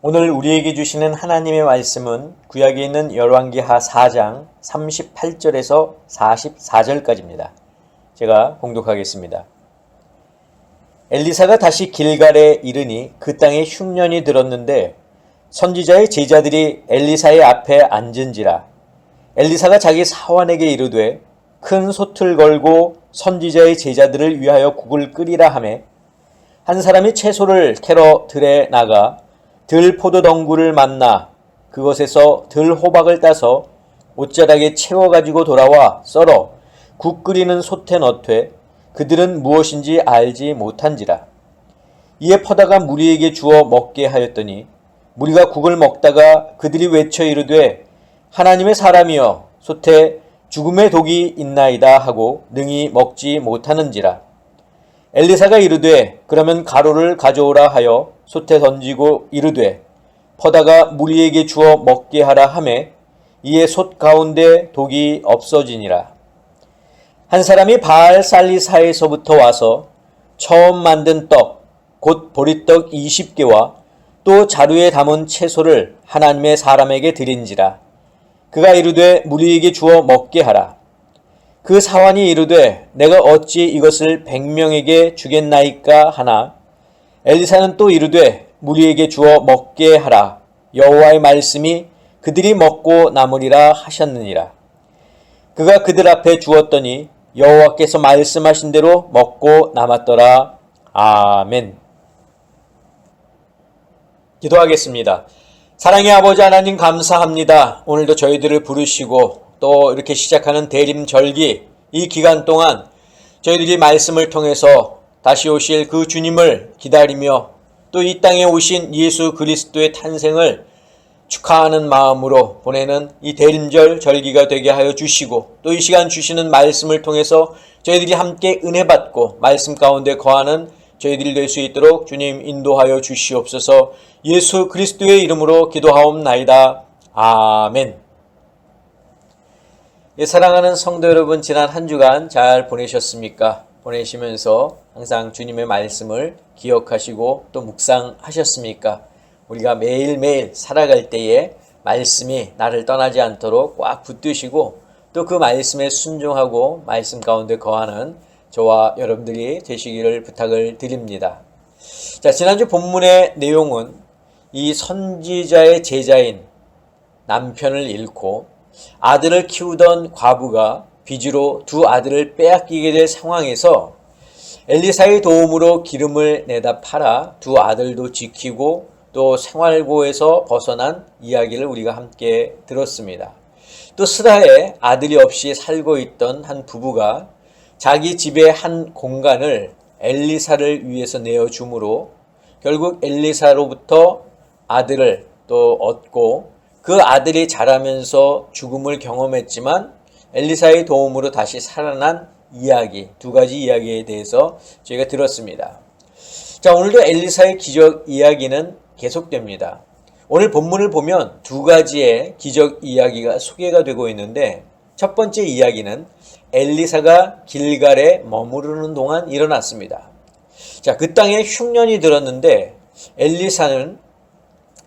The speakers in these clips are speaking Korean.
오늘 우리에게 주시는 하나님의 말씀은 구약에 있는 열왕기하 4장 38절에서 44절까지입니다. 제가 봉독하겠습니다. 엘리사가 다시 길갈에 이르니 그 땅에 흉년이 들었는데 선지자의 제자들이 엘리사의 앞에 앉은지라. 엘리사가 자기 사환에게 이르되 큰 솥을 걸고 선지자의 제자들을 위하여 국을 끓이라 하매 한 사람이 채소를 캐러 들에 나가 들 포도덩굴을 만나 그것에서 들 호박을 따서 옷자락에 채워가지고 돌아와 썰어 국 끓이는 솥에 넣되 그들은 무엇인지 알지 못한지라. 이에 퍼다가 무리에게 주어 먹게 하였더니 무리가 국을 먹다가 그들이 외쳐 이르되 하나님의 사람이여 솥에 죽음의 독이 있나이다 하고 능히 먹지 못하는지라. 엘리사가 이르되 그러면 가루를 가져오라 하여 솥에 던지고 이르되 퍼다가 무리에게 주어 먹게 하라 하매 이에 솥 가운데 독이 없어지니라. 한 사람이 바알 살리사에서부터 와서 처음 만든 떡 곧 보리떡 20개와 또 자루에 담은 채소를 하나님의 사람에게 드린지라. 그가 이르되 무리에게 주어 먹게 하라. 그 사환이 이르되 내가 어찌 이것을 100명에게 주겠나이까 하나 엘리사는 또 이르되 무리에게 주어 먹게 하라. 여호와의 말씀이 그들이 먹고 남으리라 하셨느니라. 그가 그들 앞에 주었더니 여호와께서 말씀하신 대로 먹고 남았더라. 아멘. 기도하겠습니다. 사랑의 아버지 하나님 감사합니다. 오늘도 저희들을 부르시고 또 이렇게 시작하는 대림절기 이 기간 동안 저희들이 말씀을 통해서 다시 오실 그 주님을 기다리며 또 이 땅에 오신 예수 그리스도의 탄생을 축하하는 마음으로 보내는 이 대림절 절기가 되게 하여 주시고 또 이 시간 주시는 말씀을 통해서 저희들이 함께 은혜 받고 말씀 가운데 거하는 저희들이 될 수 있도록 주님 인도하여 주시옵소서. 예수 그리스도의 이름으로 기도하옵나이다. 아멘. 사랑하는 성도 여러분, 지난 한 주간 잘 보내셨습니까? 보내시면서 항상 주님의 말씀을 기억하시고 또 묵상하셨습니까? 우리가 매일매일 살아갈 때에 말씀이 나를 떠나지 않도록 꽉 붙드시고 또 그 말씀에 순종하고 말씀 가운데 거하는 저와 여러분들이 되시기를 부탁을 드립니다. 자, 지난주 본문의 내용은 이 선지자의 제자인 남편을 잃고 아들을 키우던 과부가 빚으로 두 아들을 빼앗기게 될 상황에서 엘리사의 도움으로 기름을 내다 팔아 두 아들도 지키고 또 생활고에서 벗어난 이야기를 우리가 함께 들었습니다. 또 스라에 아들이 없이 살고 있던 한 부부가 자기 집의 한 공간을 엘리사를 위해서 내어주므로 결국 엘리사로부터 아들을 또 얻고 그 아들이 자라면서 죽음을 경험했지만 엘리사의 도움으로 다시 살아난 이야기, 두 가지 이야기에 대해서 저희가 들었습니다. 자, 오늘도 엘리사의 기적 이야기는 계속됩니다. 오늘 본문을 보면 두 가지의 기적 이야기가 소개가 되고 있는데 첫 번째 이야기는 엘리사가 길갈에 머무르는 동안 일어났습니다. 자, 그 땅에 흉년이 들었는데 엘리사는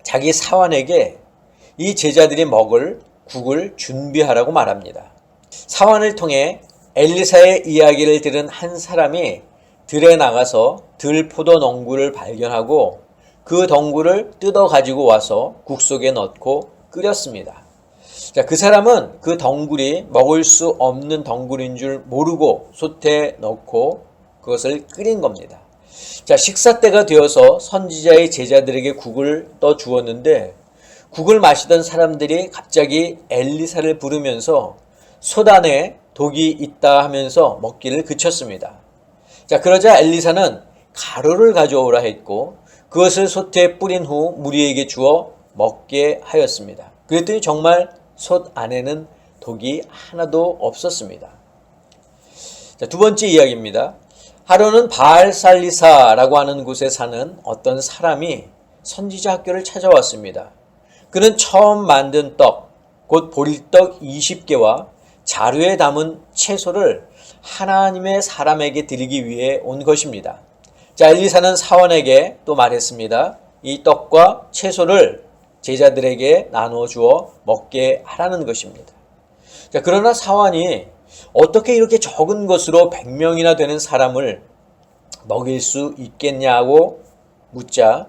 자기 사환에게 이 제자들이 먹을 국을 준비하라고 말합니다. 사환을 통해 엘리사의 이야기를 들은 한 사람이 들에 나가서 들 포도 덩굴을 발견하고 그 덩굴을 뜯어 가지고 와서 국 속에 넣고 끓였습니다. 자, 그 사람은 그 덩굴이 먹을 수 없는 덩굴인 줄 모르고 솥에 넣고 그것을 끓인 겁니다. 자, 식사 때가 되어서 선지자의 제자들에게 국을 떠 주었는데 국을 마시던 사람들이 갑자기 엘리사를 부르면서 솥 안에 독이 있다 하면서 먹기를 그쳤습니다. 자, 그러자 엘리사는 가루를 가져오라 했고 그것을 솥에 뿌린 후 무리에게 주어 먹게 하였습니다. 그랬더니 정말 솥 안에는 독이 하나도 없었습니다. 자, 두 번째 이야기입니다. 하루는 바알살리사라고 하는 곳에 사는 어떤 사람이 선지자 학교를 찾아왔습니다. 그는 처음 만든 떡, 곧 보리떡 20개와 자루에 담은 채소를 하나님의 사람에게 드리기 위해 온 것입니다. 자, 엘리사는 사원에게 또 말했습니다. 이 떡과 채소를 제자들에게 나누어 주어 먹게 하라는 것입니다. 자, 그러나 사환이 어떻게 이렇게 적은 것으로 100명이나 되는 사람을 먹일 수 있겠냐고 묻자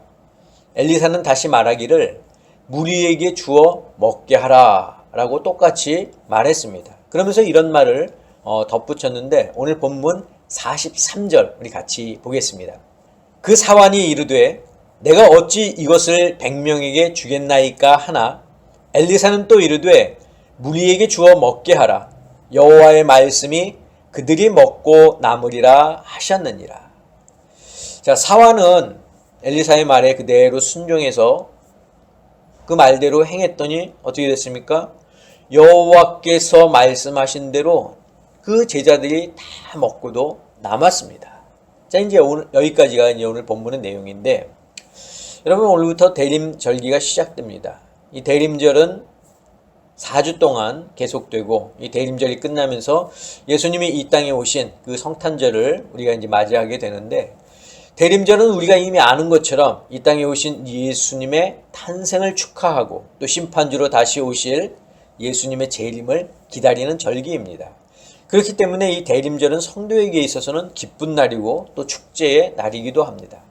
엘리사는 다시 말하기를 무리에게 주어 먹게 하라 라고 똑같이 말했습니다. 그러면서 이런 말을 덧붙였는데 오늘 본문 43절 우리 같이 보겠습니다. 그 사환이 이르되 내가 어찌 이것을 100명에게 주겠나이까 하나 엘리사는 또 이르되 무리에게 주어 먹게 하라. 여호와의 말씀이 그들이 먹고 남으리라 하셨느니라. 자, 사환은 엘리사의 말에 그대로 순종해서 그 말대로 행했더니 어떻게 됐습니까? 여호와께서 말씀하신 대로 그 제자들이 다 먹고도 남았습니다. 자, 이제 오늘 여기까지가 이제 오늘 본문의 내용인데, 여러분 오늘부터 대림절기가 시작됩니다. 이 대림절은 4주 동안 계속되고 이 대림절이 끝나면서 예수님이 이 땅에 오신 그 성탄절을 우리가 이제 맞이하게 되는데, 대림절은 우리가 이미 아는 것처럼 이 땅에 오신 예수님의 탄생을 축하하고 또 심판주로 다시 오실 예수님의 재림을 기다리는 절기입니다. 그렇기 때문에 이 대림절은 성도에게 있어서는 기쁜 날이고 또 축제의 날이기도 합니다.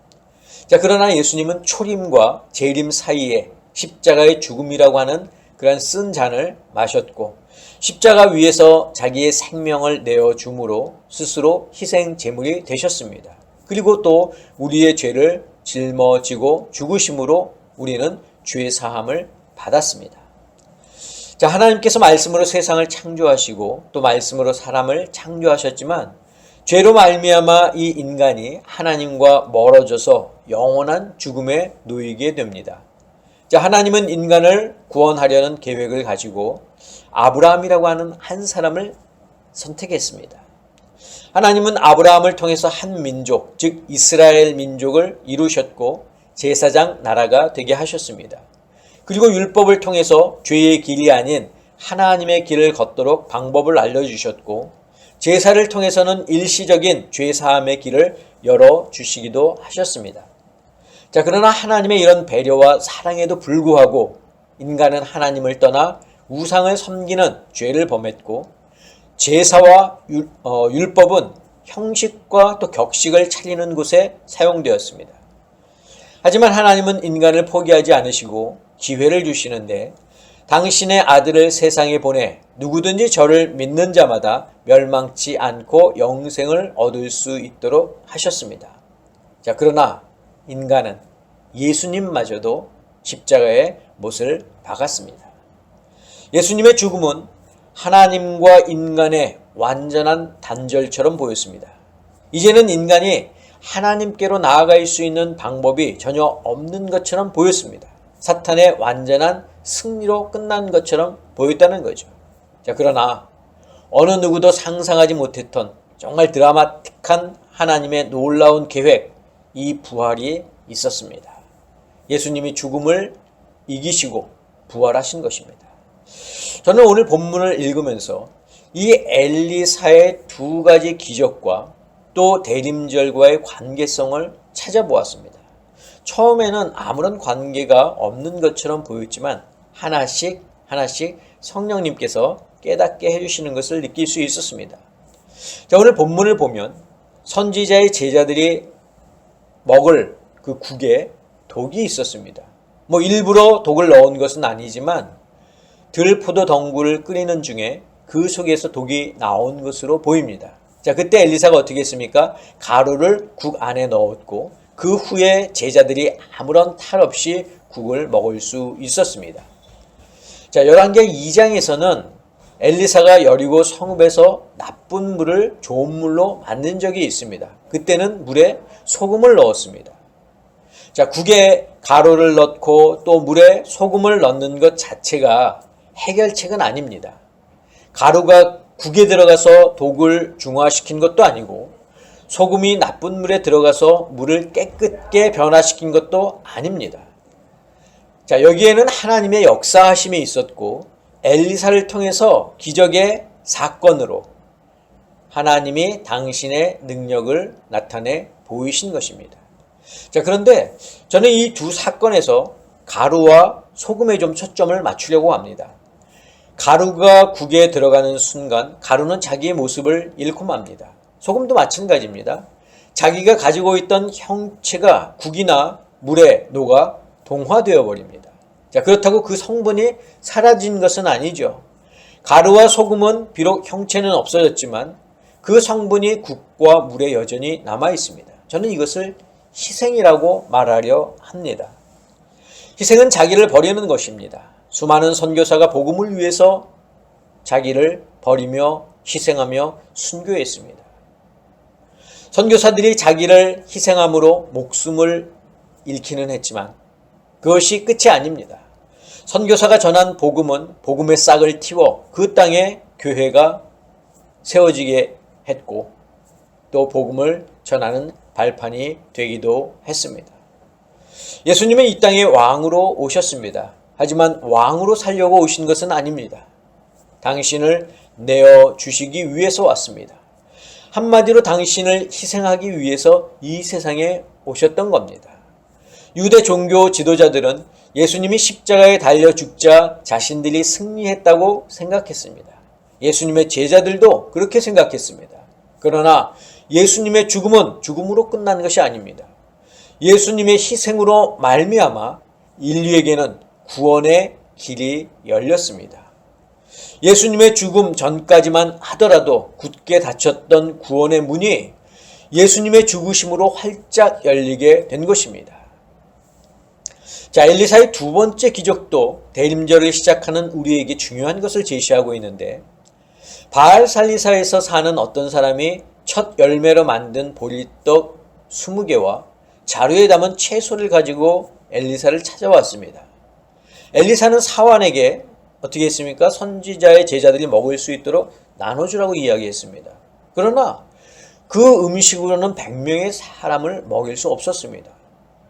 자, 그러나 예수님은 초림과 재림 사이에 십자가의 죽음이라고 하는 그런 쓴 잔을 마셨고 십자가 위에서 자기의 생명을 내어줌으로 스스로 희생 제물이 되셨습니다. 그리고 또 우리의 죄를 짊어지고 죽으심으로 우리는 죄 사함을 받았습니다. 자, 하나님께서 말씀으로 세상을 창조하시고 또 말씀으로 사람을 창조하셨지만 죄로 말미암아 이 인간이 하나님과 멀어져서 영원한 죽음에 놓이게 됩니다. 자, 하나님은 인간을 구원하려는 계획을 가지고 아브라함이라고 하는 한 사람을 선택했습니다. 하나님은 아브라함을 통해서 한 민족, 즉 이스라엘 민족을 이루셨고 제사장 나라가 되게 하셨습니다. 그리고 율법을 통해서 죄의 길이 아닌 하나님의 길을 걷도록 방법을 알려주셨고 제사를 통해서는 일시적인 죄사함의 길을 열어주시기도 하셨습니다. 자, 그러나 하나님의 이런 배려와 사랑에도 불구하고 인간은 하나님을 떠나 우상을 섬기는 죄를 범했고 제사와 율법은 형식과 또 격식을 차리는 곳에 사용되었습니다. 하지만 하나님은 인간을 포기하지 않으시고 기회를 주시는데 당신의 아들을 세상에 보내 누구든지 저를 믿는 자마다 멸망치 않고 영생을 얻을 수 있도록 하셨습니다. 자, 그러나 인간은 예수님마저도 십자가에 못을 박았습니다. 예수님의 죽음은 하나님과 인간의 완전한 단절처럼 보였습니다. 이제는 인간이 하나님께로 나아갈 수 있는 방법이 전혀 없는 것처럼 보였습니다. 사탄의 완전한 승리로 끝난 것처럼 보였다는 거죠. 자, 그러나 어느 누구도 상상하지 못했던 정말 드라마틱한 하나님의 놀라운 계획, 이 부활이 있었습니다. 예수님이 죽음을 이기시고 부활하신 것입니다. 저는 오늘 본문을 읽으면서 이 엘리사의 두 가지 기적과 또 대림절과의 관계성을 찾아보았습니다. 처음에는 아무런 관계가 없는 것처럼 보였지만 하나씩 성령님께서 깨닫게 해주시는 것을 느낄 수 있었습니다. 자, 오늘 본문을 보면 선지자의 제자들이 먹을 그 국에 독이 있었습니다. 일부러 독을 넣은 것은 아니지만 들포도 덩굴을 끓이는 중에 그 속에서 독이 나온 것으로 보입니다. 자, 그때 엘리사가 어떻게 했습니까? 가루를 국 안에 넣었고 그 후에 제자들이 아무런 탈 없이 국을 먹을 수 있었습니다. 자, 열왕기하 2장에서는 엘리사가 여리고 성읍에서 나쁜 물을 좋은 물로 만든 적이 있습니다. 그때는 물에 소금을 넣었습니다. 자, 국에 가루를 넣고 또 물에 소금을 넣는 것 자체가 해결책은 아닙니다. 가루가 국에 들어가서 독을 중화시킨 것도 아니고 소금이 나쁜 물에 들어가서 물을 깨끗게 변화시킨 것도 아닙니다. 자, 여기에는 하나님의 역사하심이 있었고 엘리사를 통해서 기적의 사건으로 하나님이 당신의 능력을 나타내 보이신 것입니다. 자, 그런데 저는 이 두 사건에서 가루와 소금에 좀 초점을 맞추려고 합니다. 가루가 국에 들어가는 순간 가루는 자기의 모습을 잃고 맙니다. 소금도 마찬가지입니다. 자기가 가지고 있던 형체가 국이나 물에 녹아 동화되어 버립니다. 자, 그렇다고 그 성분이 사라진 것은 아니죠. 가루와 소금은 비록 형체는 없어졌지만 그 성분이 국과 물에 여전히 남아 있습니다. 저는 이것을 희생이라고 말하려 합니다. 희생은 자기를 버리는 것입니다. 수많은 선교사가 복음을 위해서 자기를 버리며 희생하며 순교했습니다. 선교사들이 자기를 희생함으로 목숨을 잃기는 했지만 그것이 끝이 아닙니다. 선교사가 전한 복음은 복음의 싹을 틔워 그 땅에 교회가 세워지게 했고 또 복음을 전하는 발판이 되기도 했습니다. 예수님은 이 땅에 왕으로 오셨습니다. 하지만 왕으로 살려고 오신 것은 아닙니다. 당신을 내어주시기 위해서 왔습니다. 한마디로 당신을 희생하기 위해서 이 세상에 오셨던 겁니다. 유대 종교 지도자들은 예수님이 십자가에 달려 죽자 자신들이 승리했다고 생각했습니다. 예수님의 제자들도 그렇게 생각했습니다. 그러나 예수님의 죽음은 죽음으로 끝난 것이 아닙니다. 예수님의 희생으로 말미암아 인류에게는 구원의 길이 열렸습니다. 예수님의 죽음 전까지만 하더라도 굳게 닫혔던 구원의 문이 예수님의 죽으심으로 활짝 열리게 된 것입니다. 자, 엘리사의 두 번째 기적도 대림절을 시작하는 우리에게 중요한 것을 제시하고 있는데 바알살리사에서 사는 어떤 사람이 첫 열매로 만든 보리떡 20개와 자루에 담은 채소를 가지고 엘리사를 찾아왔습니다. 엘리사는 사환에게 어떻게 했습니까? 선지자의 제자들이 먹을 수 있도록 나눠주라고 이야기했습니다. 그러나 그 음식으로는 100명의 사람을 먹일 수 없었습니다.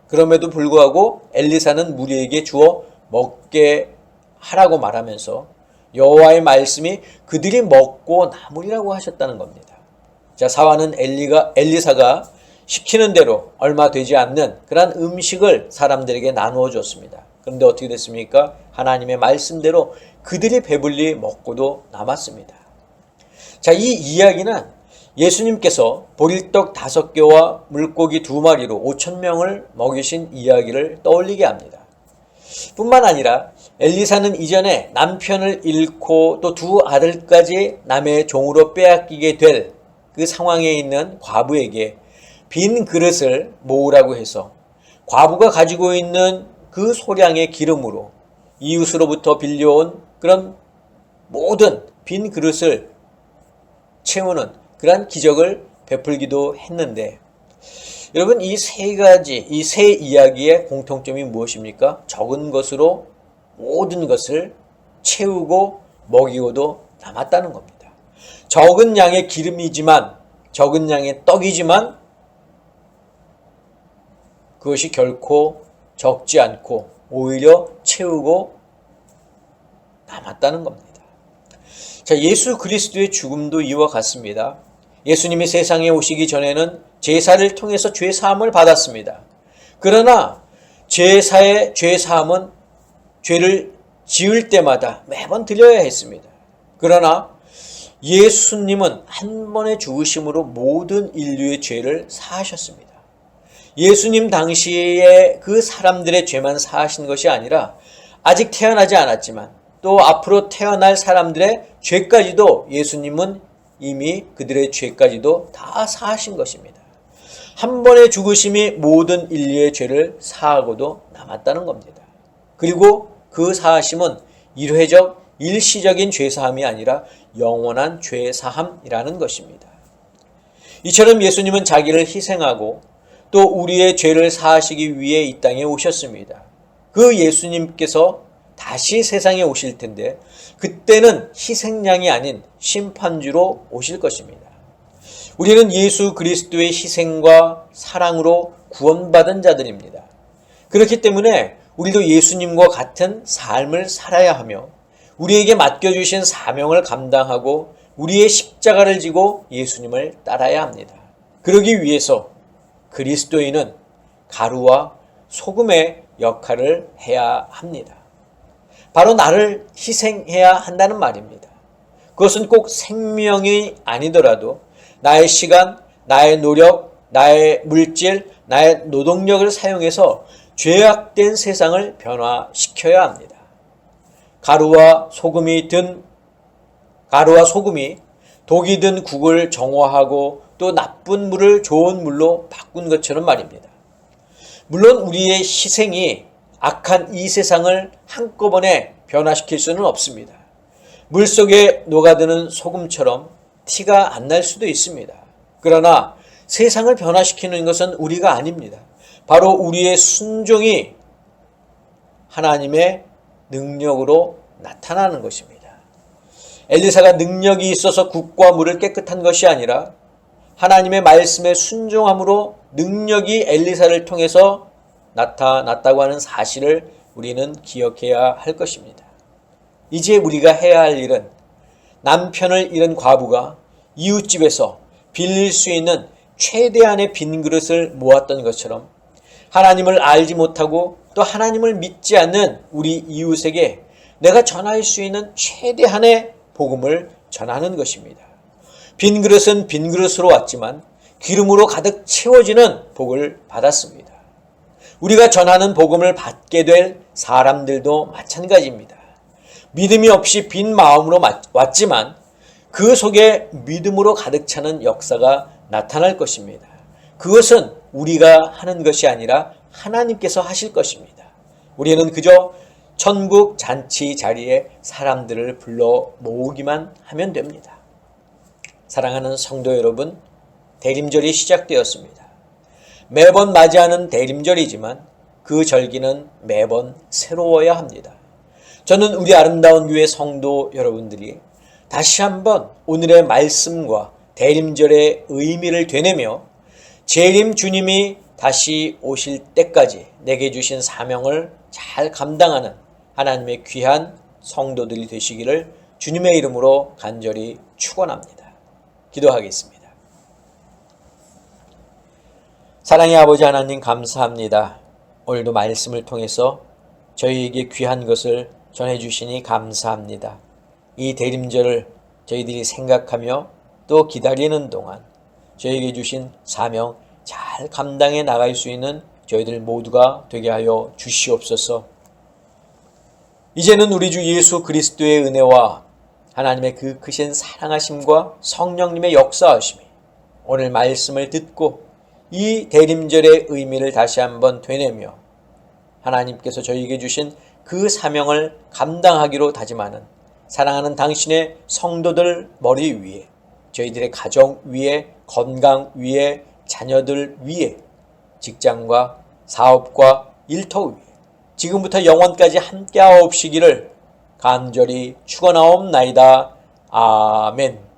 그럼에도 불구하고 엘리사는 무리에게 주어 먹게 하라고 말하면서 여호와의 말씀이 그들이 먹고 남으리라고 하셨다는 겁니다. 자, 사환은 엘리사가 시키는 대로 얼마 되지 않는 그런 음식을 사람들에게 나누어 줬습니다. 그런데 어떻게 됐습니까? 하나님의 말씀대로 그들이 배불리 먹고도 남았습니다. 자, 이 이야기는 예수님께서 보리떡 5개와 물고기 2마리로 5,000명을 먹이신 이야기를 떠올리게 합니다. 뿐만 아니라 엘리사는 이전에 남편을 잃고 또 2 아들까지 남의 종으로 빼앗기게 될 그 상황에 있는 과부에게 빈 그릇을 모으라고 해서 과부가 가지고 있는 그 소량의 기름으로 이웃으로부터 빌려온 그런 모든 빈 그릇을 채우는 그런 기적을 베풀기도 했는데 여러분, 이 세 이야기의 공통점이 무엇입니까? 적은 것으로 모든 것을 채우고 먹이고도 남았다는 겁니다. 적은 양의 기름이지만, 적은 양의 떡이지만 그것이 결코 적지 않고 오히려 채우고 남았다는 겁니다. 자, 예수 그리스도의 죽음도 이와 같습니다. 예수님이 세상에 오시기 전에는 제사를 통해서 죄사함을 받았습니다. 그러나 제사의 죄사함은 죄를 지을 때마다 매번 드려야 했습니다. 그러나 예수님은 한 번의 죽으심으로 모든 인류의 죄를 사하셨습니다. 예수님 당시에 그 사람들의 죄만 사하신 것이 아니라 아직 태어나지 않았지만 또 앞으로 태어날 사람들의 죄까지도 예수님은 이미 그들의 죄까지도 다 사하신 것입니다. 한 번의 죽으심이 모든 인류의 죄를 사하고도 남았다는 겁니다. 그리고 그 사하심은 일회적, 일시적인 죄사함이 아니라 영원한 죄사함이라는 것입니다. 이처럼 예수님은 자기를 희생하고 또 우리의 죄를 사하시기 위해 이 땅에 오셨습니다. 그 예수님께서 다시 세상에 오실 텐데 그때는 희생양이 아닌 심판주로 오실 것입니다. 우리는 예수 그리스도의 희생과 사랑으로 구원받은 자들입니다. 그렇기 때문에 우리도 예수님과 같은 삶을 살아야 하며 우리에게 맡겨주신 사명을 감당하고 우리의 십자가를 지고 예수님을 따라야 합니다. 그러기 위해서 그리스도인은 가루와 소금의 역할을 해야 합니다. 바로 나를 희생해야 한다는 말입니다. 그것은 꼭 생명이 아니더라도 나의 시간, 나의 노력, 나의 물질, 나의 노동력을 사용해서 죄악된 세상을 변화시켜야 합니다. 가루와 소금이 독이 든 국을 정화하고 또 나쁜 물을 좋은 물로 바꾼 것처럼 말입니다. 물론 우리의 희생이 악한 이 세상을 한꺼번에 변화시킬 수는 없습니다. 물속에 녹아드는 소금처럼 티가 안 날 수도 있습니다. 그러나 세상을 변화시키는 것은 우리가 아닙니다. 바로 우리의 순종이 하나님의 능력으로 나타나는 것입니다. 엘리사가 능력이 있어서 국과 물을 깨끗한 것이 아니라 하나님의 말씀에 순종함으로 능력이 엘리사를 통해서 나타났다고 하는 사실을 우리는 기억해야 할 것입니다. 이제 우리가 해야 할 일은 남편을 잃은 과부가 이웃집에서 빌릴 수 있는 최대한의 빈 그릇을 모았던 것처럼 하나님을 알지 못하고 또 하나님을 믿지 않는 우리 이웃에게 내가 전할 수 있는 최대한의 복음을 전하는 것입니다. 빈 그릇은 빈 그릇으로 왔지만 기름으로 가득 채워지는 복을 받았습니다. 우리가 전하는 복음을 받게 될 사람들도 마찬가지입니다. 믿음이 없이 빈 마음으로 왔지만 그 속에 믿음으로 가득 차는 역사가 나타날 것입니다. 그것은 우리가 하는 것이 아니라 하나님께서 하실 것입니다. 우리는 그저 천국 잔치 자리에 사람들을 불러 모으기만 하면 됩니다. 사랑하는 성도 여러분, 대림절이 시작되었습니다. 매번 맞이하는 대림절이지만 그 절기는 매번 새로워야 합니다. 저는 우리 아름다운 교회 성도 여러분들이 다시 한번 오늘의 말씀과 대림절의 의미를 되뇌며 재림 주님이 다시 오실 때까지 내게 주신 사명을 잘 감당하는 하나님의 귀한 성도들이 되시기를 주님의 이름으로 간절히 축원합니다. 기도하겠습니다. 사랑의 아버지 하나님 감사합니다. 오늘도 말씀을 통해서 저희에게 귀한 것을 전해주시니 감사합니다. 이 대림절을 저희들이 생각하며 또 기다리는 동안 저희에게 주신 사명 잘 감당해 나갈 수 있는 저희들 모두가 되게 하여 주시옵소서. 이제는 우리 주 예수 그리스도의 은혜와 하나님의 그 크신 사랑하심과 성령님의 역사하심이 오늘 말씀을 듣고 이 대림절의 의미를 다시 한번 되뇌며 하나님께서 저희에게 주신 그 사명을 감당하기로 다짐하는 사랑하는 당신의 성도들 머리 위에, 저희들의 가정 위에, 건강 위에, 자녀들 위에, 직장과 사업과 일터 위에 지금부터 영원까지 함께하옵시기를 간절히 축원하옵나이다. 아멘.